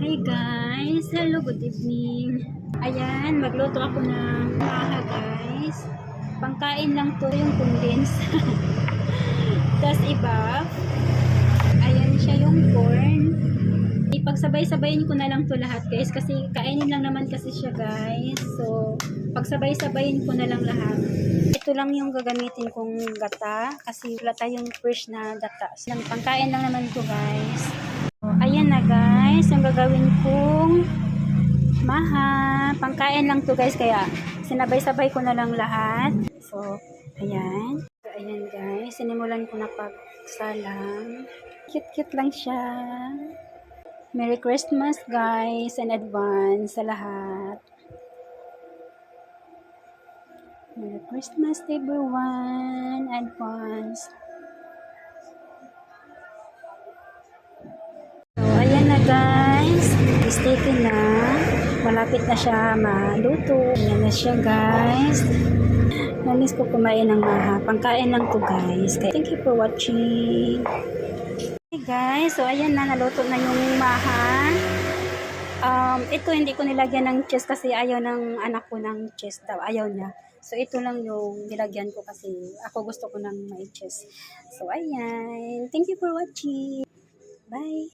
Hi guys! Hello, good evening! Ayan, magluto ako ng maha guys. Pangkain lang to yung condense. Tapos iba, ayan siya yung corn. Ipagsabay-sabayin ko na lang to lahat guys kasi kainin lang naman kasi siya guys. So, pagsabay-sabayin ko na lang lahat. Ito lang yung gagamitin kong gata kasi wala tayong fresh na gata. So, pangkain lang naman to guys. So, ayan na guys, yung gagawin kong maha. Pangkain lang to guys, kaya sinabay-sabay ko na lang lahat. So, ayan. So, ayan guys, sinimulan ko na pagsalang. Cute-cute lang siya. Merry Christmas guys in advance sa lahat. Merry Christmas everyone, advance. So, ayan na guys. Sticky na. Malapit na siya maluto. Ayan na siya guys. Namiss ko kumain ng maha. Pangkain lang to guys. Thank you for watching. Hey guys. So, ayan na. Naluto na yung maha. Ito hindi ko nilagyan ng cheese kasi ayaw ng anak ko ng cheese daw. Ayaw niya. So, ito lang yung nilagyan ko kasi ako gusto ko ng may cheese. So, ayan. Thank you for watching. Bye.